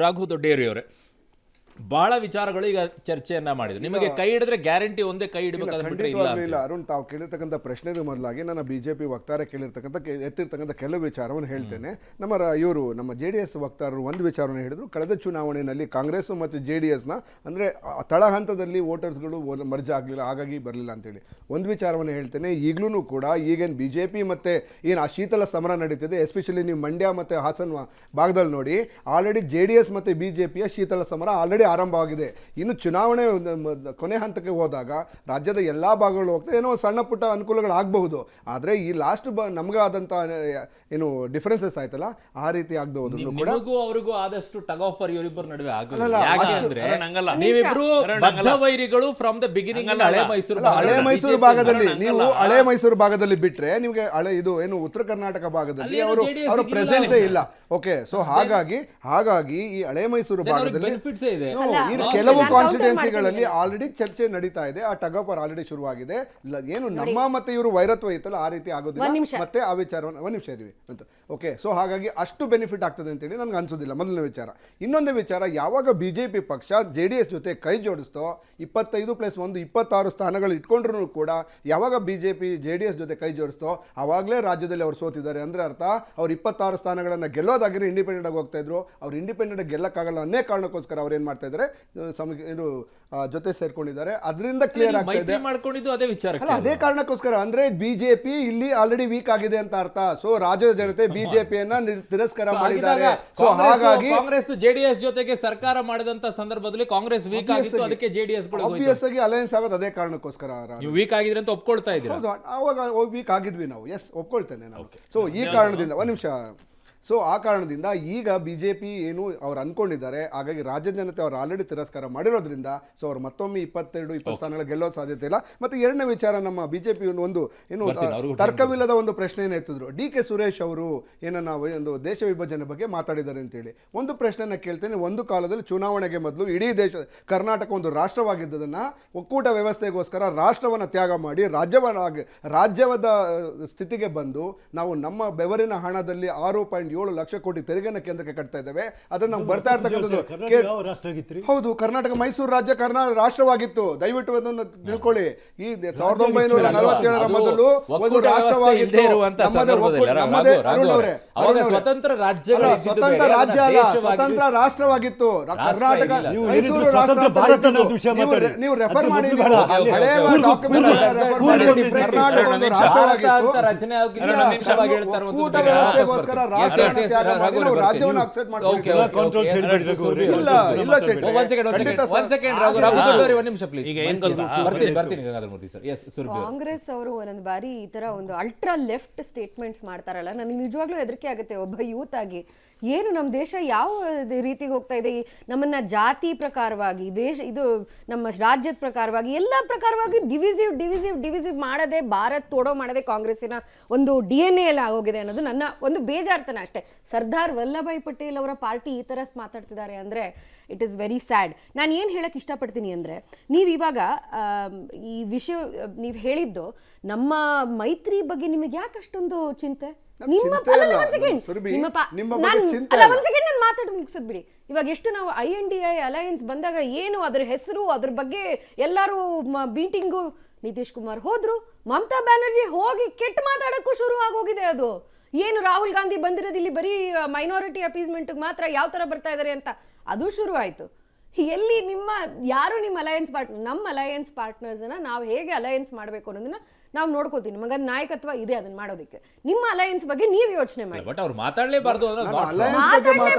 ರಾಘು ದೊಡ್ಡೇರಿ ಅವರೇ, ಬಹಳ ವಿಚಾರಗಳು ಈಗ ಚರ್ಚೆಯನ್ನ ಮಾಡಿದ್ರು. ನಿಮಗೆ ಕೈ ಹಿಡಿದ್ರೆ ಗ್ಯಾರಂಟಿ ಒಂದೇ ಕೈ ಹಿಡಬೇಕಾದ್ರೆ ಇಲ್ಲ. ಅರುಣ್, ತಾವು ಕೇಳಿರ್ತಕ್ಕಂಥ ಪ್ರಶ್ನೆಗೆ ಮೊದಲಾಗಿ ನನ್ನ ಬಿಜೆಪಿ ವಕ್ತಾರ ಎತ್ತಿರ್ತಕ್ಕಂಥ ಕೆಲವು ವಿಚಾರವನ್ನು ಹೇಳ್ತೇನೆ. ನಮ್ಮ JDS ವಕ್ತಾರರು ಒಂದು ವಿಚಾರವನ್ನು ಹೇಳಿದ್ರು. ಕಳೆದ ಚುನಾವಣೆಯಲ್ಲಿ ಕಾಂಗ್ರೆಸ್ ಮತ್ತು JDSನ ಅಂದರೆ ತಳ ಹಂತದಲ್ಲಿ ವೋಟರ್ಸ್ಗಳು ಮರ್ಜ್ ಆಗಲಿಲ್ಲ, ಹಾಗಾಗಿ ಬರಲಿಲ್ಲ ಅಂತೇಳಿ ಒಂದು ವಿಚಾರವನ್ನು ಹೇಳ್ತೇನೆ. ಈಗಲೂ ಕೂಡ ಈಗೇನು BJP ಮತ್ತು ಏನು ಆ ಶೀತಲ ಸಮರ ನಡೀತಿದೆ, ಎಸ್ಪೆಷಲಿ ನೀವು ಮಂಡ್ಯ ಮತ್ತು ಹಾಸನ ಭಾಗದಲ್ಲಿ ನೋಡಿ, ಆಲ್ರೆಡಿ JDS ಮತ್ತು BJPಯ ಶೀತಲ ಸಮರ ಆಲ್ರೆಡಿ ಆರಂಭವಾಗಿದೆ. ಇನ್ನು ಚುನಾವಣೆ ಕೊನೆ ಹಂತಕ್ಕೆ ಹೋದಾಗ ರಾಜ್ಯದ ಎಲ್ಲಾ ಭಾಗಗಳು ಹೋಗ್ತದೆ, ಏನೋ ಸಣ್ಣ ಪುಟ್ಟ ಅನುಕೂಲಗಳು ಆಗಬಹುದು. ಆದರೆ ಈ ಲಾಸ್ಟ್ ನಮಗಾದಂಥ ಏನು ಡಿಫರೆನ್ಸಸ್ ಆಯ್ತಲ್ಲ, ಆ ರೀತಿ ಆಗಬಹುದು. ನಿಮಗೂ ಅವರಿಗೂ ಆದಷ್ಟು ಟಗ್ ಆಫ್ ಫಾರ್ ಇವರಿಬ್ಬರ ನಡುವೆ ಆಗಲ್ಲ. ಯಾಕೆಂದ್ರೆ ನೀವಿಬ್ರು ಬದ್ಧ ವೈರಿಗಳು ಫ್ರಮ್ ದ ಬಿಗಿನಿಂಗ್. ಹಳೆ ಮೈಸೂರು ಭಾಗದಲ್ಲಿ ನೀವು ಹಳೆ ಮೈಸೂರು ಭಾಗದಲ್ಲಿ ಬಿಟ್ರೆ ನಿಮಗೆ ಇದು ಏನು ಉತ್ತರ ಕರ್ನಾಟಕ ಭಾಗದಲ್ಲಿ ಅವರ ಪ್ರೆಸೆನ್ಸೇ ಇಲ್ಲ. ಓಕೆ, ಸೊ ಹಾಗಾಗಿ ಈ ಹಳೆ ಮೈಸೂರು ಭಾಗದಲ್ಲಿ ಕೆಲವು ಕಾನ್ಸ್ಟಿಟ್ಯೂನ್ಸಿಗಳಲ್ಲಿ ಆಲ್ರೆಡಿ ಚರ್ಚೆ ನಡೀತಾ ಇದೆ. ಆ ಟಗ್ ಆಫ್ ವಾರ್ ಆಲ್ರೆಡಿ ಶುರುವಾಗಿದೆ. ಏನು ನಮ್ಮ ಮತ್ತೆ ಇವರು ವೈರತ್ವ ಇತ್ತಲ್ಲ, ಆ ರೀತಿ ಆಗೋದಿಲ್ಲ. ಮತ್ತೆ ಆ ವಿಚಾರವನ್ನು ಒಂದು ನಿಮಿಷ ಇರಿ ಅಂತ. ಓಕೆ, ಸೊ ಹಾಗಾಗಿ ಅಷ್ಟು ಬೆನಿಫಿಟ್ ಆಗ್ತದೆ ಅಂತೇಳಿ ನನಗೆ ಅನ್ಸೋದಿಲ್ಲ. ಮೊದಲನೇ ವಿಚಾರ. ಇನ್ನೊಂದು ವಿಚಾರ, ಯಾವಾಗ BJP ಪಕ್ಷ JDS ಜೊತೆ ಕೈ ಜೋಡಿಸ್ತೋ 25+1 26 ಸ್ಥಾನಗಳು ಇಟ್ಕೊಂಡ್ರು ಕೂಡ ಯಾವಾಗ BJP JDS ಜೊತೆ ಕೈ ಜೋಡಿಸ್ತೋ ಆವಾಗಲೇ ರಾಜ್ಯದಲ್ಲಿ ಅವ್ರು ಸೋತಿದ್ದಾರೆ. ಅಂದ್ರೆ ಅರ್ಥ ಅವ್ರು 26 ಸ್ಥಾನಗಳನ್ನು ಗೆಲ್ಲೋದಾಗಿದ್ರೆ ಇಂಡಿಪೆಂಡೆಂಟ್ ಆಗಿ ಹೋಗ್ತಾ ಇದ್ರು. ಅವ್ರು ಇಂಡಿಪೆಂಡೆಂಟ್ ಗೆಲ್ಲಕ್ಕಾಗಲ್ಲ ಅನ್ನೇ ಕಾರಣಕ್ಕೋಸ್ಕರ ಅವ್ರು ಏನ್ ಮಾಡ್ತಾ ಇದ್ದಾರೆ, ಜೊತೆ ಸೇರ್ಕೊಂಡಿದ್ದಾರೆ. ಅದರಿಂದ ಕ್ಲಿಯರ್ ಆಗ್ತಾ ಮಾಡ್ಕೊಂಡಿದ್ದು ಅದೇ ವಿಚಾರ, ಅದೇ ಕಾರಣಕ್ಕೋಸ್ಕರ. ಅಂದ್ರೆ BJP ಇಲ್ಲಿ ಆಲ್ರೆಡಿ ವೀಕ್ ಆಗಿದೆ ಅಂತ ಅರ್ಥ. ಸೊ ರಾಜ್ಯದ ಜನತೆ BJPಯನ್ನ ತಿರಸ್ಕಾರ ಮಾಡಿದ್ದಾರೆ. ಸೊ ಹಾಗಾಗಿ ಕಾಂಗ್ರೆಸ್ JDS ಜೊತೆಗೆ ಸರ್ಕಾರ ಮಾಡಿದಂತ ಸಂದರ್ಭದಲ್ಲಿ ಕಾಂಗ್ರೆಸ್ ವೀಕ್ ಆಗಿತ್ತು, ಅದಕ್ಕೆ JDS ಆಬ್ವಿಯಸ್ ಆಗಿ ಅಲಯನ್ಸ್ ಆಗೋದು ಅದೇ ಕಾರಣಕ್ಕೋಸ್ಕರ. ನೀವು ವೀಕ್ ಆಗಿದ್ರೆ ಅಂತ ಒಪ್ಕೊಳ್ತಾ ಇದ್ದೀರಾ? ಅವಾಗ ವೀಕ್ ಆಗಿದ್ವಿ ನಾವು, ಎಸ್ ಒಪ್ಕೊಳ್ತೇನೆ ನಾನು. ಸೊ ಈ ಕಾರಣದಿಂದ ಒಂದು ನಿಮಿಷ. ಸೊ ಆ ಕಾರಣದಿಂದ ಈಗ BJP ಏನು ಅವ್ರು ಅನ್ಕೊಂಡಿದ್ದಾರೆ, ಹಾಗಾಗಿ ರಾಜ್ಯ ಜನತೆ ಅವ್ರು ಆಲ್ರೆಡಿ ತಿರಸ್ಕಾರ ಮಾಡಿರೋದ್ರಿಂದ ಸೊ ಅವ್ರು ಮತ್ತೊಮ್ಮೆ 22-20 ಸ್ಥಾನಗಳು ಗೆಲ್ಲೋದು ಸಾಧ್ಯತೆ ಇಲ್ಲ. ಮತ್ತೆ ಎರಡನೇ ವಿಚಾರ, ನಮ್ಮ BJP ಒಂದು ಏನು ತರ್ಕವಿಲ್ಲದ ಒಂದು ಪ್ರಶ್ನೆಯನ್ನು ಎತ್ತಿದ್ರು. DK ಸುರೇಶ್ ಅವರು ಏನನ್ನ ಒಂದು ದೇಶ ವಿಭಜನೆ ಬಗ್ಗೆ ಮಾತಾಡಿದ್ದಾರೆ ಅಂತೇಳಿ ಒಂದು ಪ್ರಶ್ನೆಯನ್ನ ಕೇಳ್ತೇನೆ. ಒಂದು ಕಾಲದಲ್ಲಿ ಚುನಾವಣೆಗೆ ಮೊದಲು ಇಡೀ ದೇಶ ಕರ್ನಾಟಕ ಒಂದು ರಾಷ್ಟ್ರವಾಗಿದ್ದದನ್ನ ಒಕ್ಕೂಟ ವ್ಯವಸ್ಥೆಗೋಸ್ಕರ ರಾಷ್ಟ್ರವನ್ನು ತ್ಯಾಗ ಮಾಡಿ ರಾಜ್ಯದ ಸ್ಥಿತಿಗೆ ಬಂದು ನಾವು ನಮ್ಮ ಬೆವರಿನ ಹಣದಲ್ಲಿ 6.7 ಲಕ್ಷ ಕೋಟಿ ತೆರಿಗೆನ ಕೇಂದ್ರಕ್ಕೆ ಕಟ್ತಾ ಇದ್ದೇವೆ. ಅದನ್ನ ನಾವು ಬರ್ತಾ ಇರ್ತಕ್ಕಂಥದ್ದು. ಹೌದು, ಕರ್ನಾಟಕ ಮೈಸೂರು ರಾಜ್ಯ ರಾಷ್ಟ್ರವಾಗಿತ್ತು. ದಯವಿಟ್ಟು ಅದನ್ನು ತಿಳ್ಕೊಳ್ಳಿ. ಈ 1947ರ ಮೊದಲು ಒಂದು ರಾಷ್ಟ್ರವಾಗಿತ್ತು. ಸ್ವತಂತ್ರ ರಾಜ್ಯ ಅಲ್ಲ, ಸ್ವತಂತ್ರ ರಾಷ್ಟ್ರವಾಗಿತ್ತು ಕರ್ನಾಟಕ. ನೀವು ರೆಫರ್ ಮಾಡಿ, ರಾಜ್ಯವನ್ನು ಅಕ್ಸೆಪ್ಟ್ ಮಾಡ್ತಾರೆ. ಕಾಂಗ್ರೆಸ್ ಅವರು ಒಂದೊಂದು ಬಾರಿ ಈ ತರ ಒಂದು ಅಲ್ಟ್ರಾ ಲೆಫ್ಟ್ ಸ್ಟೇಟ್ಮೆಂಟ್ಸ್ ಮಾಡ್ತಾರಲ್ಲ, ನನಗೆ ನಿಜವಾಗ್ಲೂ ಹೆದರಿಕೆ ಆಗುತ್ತೆ ಒಬ್ಬ ಯೂತ್ ಆಗಿ. ಏನು ನಮ್ಮ ದೇಶ ಯಾವ ರೀತಿಗೆ ಹೋಗ್ತಾ ಇದೆ, ನಮ್ಮನ್ನ ಜಾತಿ ಪ್ರಕಾರವಾಗಿ, ಇದು ನಮ್ಮ ರಾಜ್ಯದ ಪ್ರಕಾರವಾಗಿ, ಎಲ್ಲ ಪ್ರಕಾರವಾಗಿ ಡಿವಿಸಿವ್ ಮಾಡದೆ, ಭಾರತ್ ತೋಡೋ ಮಾಡದೆ ಕಾಂಗ್ರೆಸ್ಸಿನ ಒಂದು DNA ಎಲ್ಲ ಆಗೋಗಿದೆ ಅನ್ನೋದು ನನ್ನ ಒಂದು ಬೇಜಾರ್ತನ ಅಷ್ಟೇ. ಸರ್ದಾರ್ ವಲ್ಲಭಾಯ್ ಪಟೇಲ್ ಅವರ ಪಾರ್ಟಿ ಈ ಥರ ಮಾತಾಡ್ತಿದ್ದಾರೆ ಅಂದರೆ ಇಟ್ ಈಸ್ ವೆರಿ ಸ್ಯಾಡ್. ನಾನು ಏನು ಹೇಳಕ್ಕೆ ಇಷ್ಟಪಡ್ತೀನಿ ಅಂದರೆ, ನೀವು ಇವಾಗ ಈ ವಿಷಯ ನೀವು ಹೇಳಿದ್ದು ನಮ್ಮ ಮೈತ್ರಿ ಬಗ್ಗೆ ನಿಮಗೆ ಯಾಕೆ ಅಷ್ಟೊಂದು ಚಿಂತೆ? ಮಾತಾಡಿ ಮುಗಿಸದ್ ಬಿಡಿ. ಇವಾಗ ಎಷ್ಟು ನಾವು INDI ಅಲಯನ್ಸ್ ಬಂದಾಗ ಏನು ಅದ್ರ ಹೆಸರು, ಅದ್ರ ಬಗ್ಗೆ ಎಲ್ಲರೂ ಮೀಟಿಂಗು, ನಿತೀಶ್ ಕುಮಾರ್ ಹೋದ್ರು, ಮಮತಾ ಬ್ಯಾನರ್ಜಿ ಹೋಗಿ ಕೆಟ್ಟ ಮಾತಾಡಕ್ಕೂ ಶುರು ಆಗೋಗಿದೆ. ಅದು ಏನು ರಾಹುಲ್ ಗಾಂಧಿ ಬಂದಿರೋದು ಇಲ್ಲಿ ಬರೀ ಮೈನಾರಿಟಿ ಅಪೀಸ್ಮೆಂಟ್ ಮಾತ್ರ, ಯಾವ ತರ ಬರ್ತಾ ಇದಾರೆ ಅಂತ ಅದು ಶುರು ಆಯ್ತು. ಎಲ್ಲಿ ಯಾರು ನಿಮ್ಮ ಅಲಯನ್ಸ್ ಪಾರ್ಟ್ನರ್? ನಮ್ಮ ಅಲಯನ್ಸ್ ಪಾರ್ಟ್ನರ್ಸ್ನ ನಾವು ಹೇಗೆ ಅಲಯನ್ಸ್ ಮಾಡಬೇಕು ಅನ್ನೋದನ್ನ ನಾವು ನೋಡ್ಕೋತೀವಿ. ನಮಗ ನಾಯಕತ್ವ ಇದೆ ಅದನ್ನ ಮಾಡೋದಕ್ಕೆ. ನಿಮ್ಮ ಅಲಯನ್ಸ್ ಬಗ್ಗೆ ನೀವು ಯೋಚನೆ ಮಾಡಿ. ಬಟ್ ಅವ್ರು ಮಾತಾಡಲೇಬಾರ್ದು.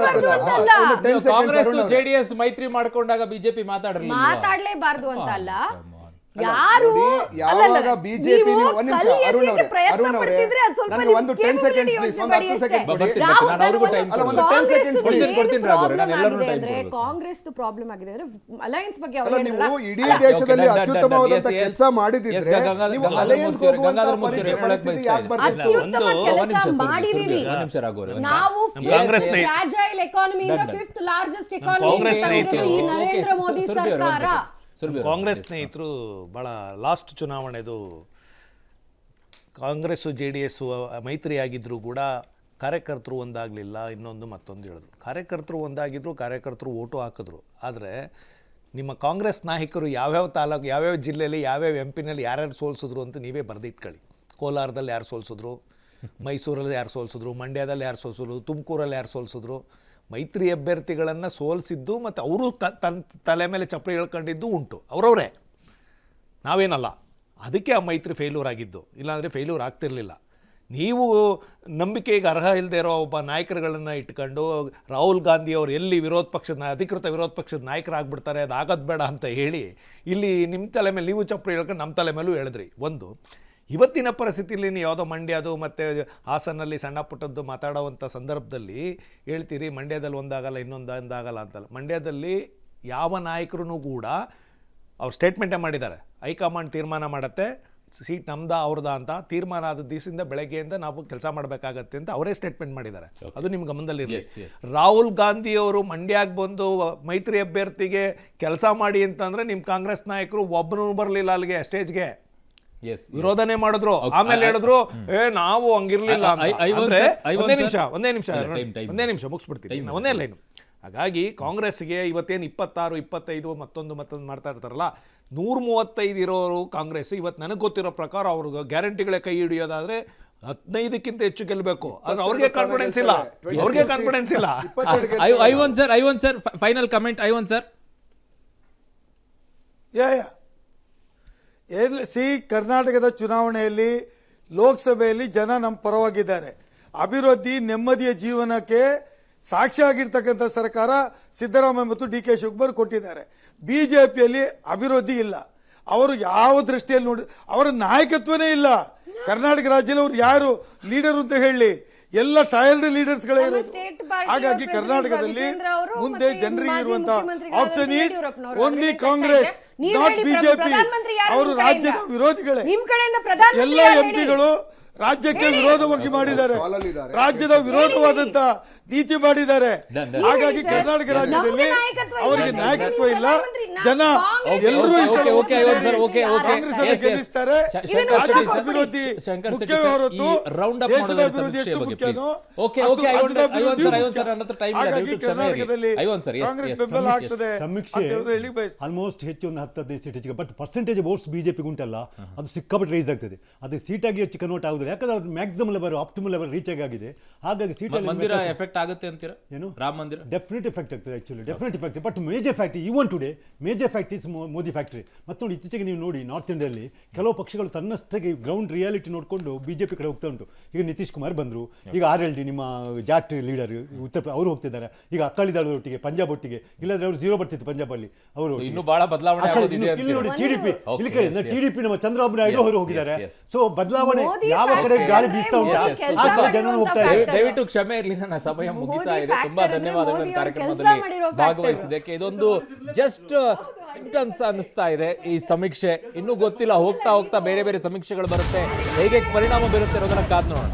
ಕಾಂಗ್ರೆಸ್ JDS ಮೈತ್ರಿ ಮಾಡ್ಕೊಂಡಾಗ BJP ಮಾತಾಡಲೇಬಾರ್ದು ಅಂತ ಅಲ್ಲ. ಯಾರು ಬಿಜೆಪಿ ಕಾಂಗ್ರೆಸ್ ಪ್ರಾಬ್ಲಮ್ ಆಗಿದೆ ಅಂದ್ರೆ ಅಲಯನ್ಸ್ ಬಗ್ಗೆ ನೀವು ಇಡೀ ದೇಶದಲ್ಲಿ ಅತ್ಯುತ್ತಮವಾದಂತ ಕೆಲಸ ಮಾಡಿದಿದ್ರೆ ಮಾಡಿದೀವಿ ನಾವು. Fragile economy, fifth largest economy Narendra Modi ಸರ್ಕಾರ. ಕಾಂಗ್ರೆಸ್ ಸ್ನೇಹಿತರು ಬಹಳ ಲಾಸ್ಟ್ ಚುನಾವಣೆದು ಕಾಂಗ್ರೆಸ್ JDS ಮೈತ್ರಿ ಆಗಿದ್ರು ಕೂಡ ಕಾರ್ಯಕರ್ತರು ಒಂದಾಗಲಿಲ್ಲ, ಇನ್ನೊಂದು ಮತ್ತೊಂದು ಹೇಳಿದ್ರು. ಕಾರ್ಯಕರ್ತರು ಒಂದಾಗಿದ್ರು, ಕಾರ್ಯಕರ್ತರು ಓಟು ಹಾಕಿದ್ರು. ಆದರೆ ನಿಮ್ಮ ಕಾಂಗ್ರೆಸ್ ನಾಯಕರು ಯಾವ್ಯಾವ ತಾಲೂಕು, ಯಾವ್ಯಾವ ಜಿಲ್ಲೆಯಲ್ಲಿ, ಯಾವ್ಯಾವ ಎಂಪಿನಲ್ಲಿ ಯಾರ್ಯಾರು ಸೋಲ್ಸಿದ್ರು ಅಂತ ನೀವೇ ಬರೆದಿಟ್ಕೊಳ್ಳಿ. ಕೋಲಾರದಲ್ಲಿ ಯಾರು ಸೋಲ್ಸಿದ್ರು, ಮೈಸೂರಲ್ಲಿ ಯಾರು ಸೋಲ್ಸಿದ್ರು, ಮಂಡ್ಯದಲ್ಲಿ ಯಾರು ಸೋಲ್ಸಿದ್ರು, ತುಮಕೂರಲ್ಲಿ ಯಾರು ಸೋಲ್ಸಿದ್ರು. ಮೈತ್ರಿ ಅಭ್ಯರ್ಥಿಗಳನ್ನು ಸೋಲಿಸಿದ್ದು ಮತ್ತು ಅವರು ತಲೆ ಮೇಲೆ ಚಪ್ಪಲಿ ಹೇಳ್ಕೊಂಡಿದ್ದು ಉಂಟು, ಅವರವರೇ, ನಾವೇನಲ್ಲ. ಅದಕ್ಕೆ ಆ ಮೈತ್ರಿ ಫೇಲ್ಯೂರ್ ಆಗಿದ್ದು, ಇಲ್ಲಾಂದರೆ ಫೇಲ್ಯೂರ್ ಆಗ್ತಿರಲಿಲ್ಲ. ನೀವು ನಂಬಿಕೆಗೆ ಅರ್ಹ ಇಲ್ಲದೆ ಇರೋ ಒಬ್ಬ ನಾಯಕರುಗಳನ್ನು ಇಟ್ಕೊಂಡು ರಾಹುಲ್ ಗಾಂಧಿ ಅವರು ಎಲ್ಲಿ ಅಧಿಕೃತ ವಿರೋಧ ಪಕ್ಷದ ನಾಯಕರಾಗ್ಬಿಡ್ತಾರೆ, ಅದು ಆಗೋದು ಬೇಡ ಅಂತ ಹೇಳಿ ಇಲ್ಲಿ ನಿಮ್ಮ ತಲೆ ಮೇಲೆ ನೀವು ಚಪ್ಪಲಿ ಹೇಳ್ಕೊಂಡು ನಮ್ಮ ತಲೆ ಮೇಲೂ ಹೇಳಿದ್ರಿ. ಒಂದು ಇವತ್ತಿನ ಪರಿಸ್ಥಿತಿಯಲ್ಲಿ ನೀವು ಯಾವುದೋ ಮಂಡ್ಯದು ಮತ್ತು ಹಾಸನಲ್ಲಿ ಸಣ್ಣ ಪುಟ್ಟದ್ದು ಮಾತಾಡೋವಂಥ ಸಂದರ್ಭದಲ್ಲಿ ಹೇಳ್ತೀರಿ ಮಂಡ್ಯದಲ್ಲಿ ಒಂದಾಗಲ್ಲ, ಒಂದಾಗಲ್ಲ ಅಂತಲ್ಲ. ಮಂಡ್ಯದಲ್ಲಿ ಯಾವ ನಾಯಕರೂ ಕೂಡ ಅವ್ರು ಸ್ಟೇಟ್ಮೆಂಟೇ ಮಾಡಿದ್ದಾರೆ, ಹೈಕಮಾಂಡ್ ತೀರ್ಮಾನ ಮಾಡುತ್ತೆ, ಸೀಟ್ ನಮ್ದಾ ಅವ್ರದಾ ಅಂತ. ತೀರ್ಮಾನ ಆದ ದಿವಸದಿಂದ ಬೆಳಗ್ಗೆಯಿಂದ ನಾವು ಕೆಲಸ ಮಾಡಬೇಕಾಗತ್ತೆ ಅಂತ ಅವರೇ ಸ್ಟೇಟ್ಮೆಂಟ್ ಮಾಡಿದ್ದಾರೆ. ಅದು ನಿಮ್ಮ ಗಮನದಲ್ಲಿರಲಿ. ರಾಹುಲ್ ಗಾಂಧಿ ಅವರು ಮಂಡ್ಯಕ್ಕೆ ಬಂದು ಮೈತ್ರಿ ಅಭ್ಯರ್ಥಿಗೆ ಕೆಲಸ ಮಾಡಿ ಅಂತಂದ್ರೆ ನಿಮ್ಮ ಕಾಂಗ್ರೆಸ್ ನಾಯಕರು ಒಬ್ಬನೂ ಬರಲಿಲ್ಲ ಅಲ್ಲಿಗೆ ಸ್ಟೇಜ್ಗೆ, ವಿರೋಧನೆ ಮಾಡಿದ್ರು. ಆಮೇಲೆ ಹೇಳಿದ್ರು ನಾವು ಹಂಗಿರ್ಲಿಲ್ಲ. ಒಂದೇ ನಿಮಿಷ ಮುಗಿಸ್ಬಿಡ್ತೀನಿ, ಒಂದೇ ಲೈನು. ಹಾಗಾಗಿ ಕಾಂಗ್ರೆಸ್ಗೆ ಇವತ್ತೇನು 26, 25 ಮತ್ತೊಂದು ಮಾಡ್ತಾ ಇರ್ತಾರಲ್ಲ, 135 ಇರೋರು ಕಾಂಗ್ರೆಸ್ ಇವತ್ತು ನನಗೆ ಗೊತ್ತಿರೋ ಪ್ರಕಾರ ಅವ್ರಿಗೆ ಗ್ಯಾರಂಟಿಗಳೇ ಕೈ ಹಿಡಿಯೋದಾದ್ರೆ 15ಕ್ಕಿಂತ ಹೆಚ್ಚು ಗೆಲ್ಲಬೇಕು. ಆದ್ರೆ ಅವ್ರಿಗೆ ಕಾನ್ಫಿಡೆನ್ಸ್ ಇಲ್ಲ, Ivan sir final comment. Ivan sir, ಕರ್ನಾಟಕದ ಚುನಾವಣೆಯಲ್ಲಿ ಲೋಕಸಭೆಯಲ್ಲಿ ಜನ ನಮ್ಮ ಪರವಾಗಿದ್ದಾರೆ. ಅಭಿವೃದ್ಧಿ, ನೆಮ್ಮದಿಯ ಜೀವನಕ್ಕೆ ಸಾಕ್ಷಿಯಾಗಿರ್ತಕ್ಕಂಥ ಸರ್ಕಾರ ಸಿದ್ದರಾಮಯ್ಯ ಮತ್ತು ಡಿ ಕೆ ಶಿವಕುಮಾರ್ ಕೊಟ್ಟಿದ್ದಾರೆ. ಬಿಜೆಪಿಯಲ್ಲಿ ಅಭಿವೃದ್ಧಿ ಇಲ್ಲ. ಅವರು ಯಾವ ದೃಷ್ಟಿಯಲ್ಲಿ ನೋಡಿ, ಅವರ ನಾಯಕತ್ವನೇ ಇಲ್ಲ. ಕರ್ನಾಟಕ ರಾಜ್ಯದಲ್ಲಿ ಅವ್ರು ಯಾರು ಲೀಡರ್ ಅಂತ ಹೇಳಿ, ಎಲ್ಲ ಟೈರ್ಡ್ ಲೀಡರ್ಸ್ಗಳೇ ಇರೋದು. ಹಾಗಾಗಿ ಕರ್ನಾಟಕದಲ್ಲಿ ಮುಂದೆ ಜನರಿಗೆ ಇರುವಂತಹ option is only Congress, not BJP. ಅವರು ರಾಜ್ಯದ ವಿರೋಧಿಗಳೇ. ಎಲ್ಲ ಎಂಪಿಗಳು ರಾಜ್ಯಕ್ಕೆ ವಿರೋಧವಾಗಿ ಮಾಡಿದ್ದಾರೆ, ರಾಜ್ಯದ ವಿರೋಧವಾದಂತ ನೀತಿ ಮಾಡಿದ್ದಾರೆ. ಹಾಗಾಗಿ ಕರ್ನಾಟಕ ರಾಜ್ಯದಲ್ಲಿ ಅವರಿಗೆ ನಾಯಕತ್ವ ಇಲ್ಲ. ಜನ ಎಲ್ಲರೂ ಗೆಲ್ಲಿಸ್ತಾರೆ. ಅಭಿವೃದ್ಧಿ ಮುಖ್ಯವೇ ಹೊರತು ದೇಶದ ಅಭಿವೃದ್ಧಿ ಎಷ್ಟು ಮುಖ್ಯನೋ ಹಾಗಾಗಿ ಕರ್ನಾಟಕದಲ್ಲಿ ಕಾಂಗ್ರೆಸ್ ಬೆಂಬಲ ಆಗ್ತದೆ. ಆಲ್ಮೋಸ್ಟ್ ಹೆಚ್ಚು ಒಂದು 10-15 ಸೀಟಿಗೆ, ಬಟ್ ಪರ್ಸೆಂಟೇಜ್ ವೋಟ್ಸ್ ಬಿಜೆಪಿಗೆ ಉಂಟಲ್ಲ, ಅದು ಸಿಕ್ಕಾಪಟ್ಟೆ ರೈಸ್ ಆಗ್ತದೆ. ಅದು ಸೀಟಾಗಿ ಹೆಚ್ಚು ಕನ್ವರ್ಟ್ ಆಗುದಿಲ್ಲ, ಯಾಕಂದ್ರೆ ಅದು maximum level, optimal level reach ಆಗಿದೆ. ಹಾಗಾಗಿ ಸೀಟಲ್ಲಿ ಎಫೆಕ್ಟ್ ಆಗುತ್ತೆ ಅಂತೀರಾ? ಏನು ರಾಮ ಮಂದಿರ ಡೆಫಿನೆಟ್ ಎಫೆಕ್ಟ್ ಆಗ್ತದೆ, actually definite effect. But major fact even today, major fact is Modi factory. ಮತ್ತು ನೋಡಿ, ಇತ್ತೀಚೆಗೆ ನೀವು ನೋಡಿ ನಾರ್ತ್ ಇಂಡಿಯಲ್ಲಿ ಕೆಲವು ಪಕ್ಷಗಳು ತನ್ನಷ್ಟಕ್ಕೆ ಗ್ರೌಂಡ್ ರಿಯಾಲಿಟಿ ನೋಡಿಕೊಂಡು ಬಿಜೆಪಿ ಕಡೆ ಹೋಗ್ತಾ ಉಂಟು. ಈಗ ನಿತೀಶ್ ಕುಮಾರ್ ಬಂದರು, ಈಗ RLD ನಿಮ್ಮ ಜಾಟ್ ಲೀಡರ್ ಅವರು ಹೋಗ್ತಿದ್ದಾರೆ. ಈಗ ಅಕಾಲಿದಳ ಒಟ್ಟಿಗೆ, ಪಂಜಾಬ್ ಒಟ್ಟಿಗೆ, ಇಲ್ಲಾಂದ್ರೆ ಅವರು 0 ಬರ್ತಿತ್ತು ಪಂಜಾಬ್ ಅಲ್ಲಿ. ಅವರು ಇನ್ನೂ ಬಹಳ ಬದಲಾವಣೆ ಇಲ್ಲಿ ನೋಡಿ TDP, ಇಲ್ಲಿ ಕಡೆ TDP ನಮ್ಮ ಚಂದ್ರಬಾಬು ನಾಯ್ಡು ಅವರು ಹೋಗಿದ್ದಾರೆ. ಸೊ ಬದಲಾವಣೆ ಯಾವ ಕಡೆ ಗಾಳಿ ಬೀಸ್ತಾ ಉಂಟಾ ಆ ಕಡೆ ಜನ ಹೋಗ್ತಾ ಇದ್ದಾರೆ. ದಯವಿಟ್ಟು ಕ್ಷಮೆ ಇರಲಿ, ನನ್ನ ಸಮಯ ಮುಗಿತಾ ಇದೆ. ತುಂಬಾ ಧನ್ಯವಾದಗಳು ಕಾರ್ಯಕ್ರಮದಲ್ಲಿ ಭಾಗವಹಿಸಿದ್ದಕ್ಕೆ. ಇದೊಂದು ಜಸ್ಟ್ ಸಿಂಪ್ಟಮ್ಸ್ ಅನಿಸ್ತಾ ಇದೆ ಈ ಸಮೀಕ್ಷೆ. ಇನ್ನೂ ಗೊತ್ತಿಲ್ಲ, ಹೋಗ್ತಾ ಹೋಗ್ತಾ ಬೇರೆ ಬೇರೆ ಸಮೀಕ್ಷೆಗಳು ಬರುತ್ತೆ, ಹೇಗೆ ಪರಿಣಾಮ ಬೀರುತ್ತೆ ಅನ್ನೋದನ್ನ ಕಾದ್ ನೋಡೋಣ.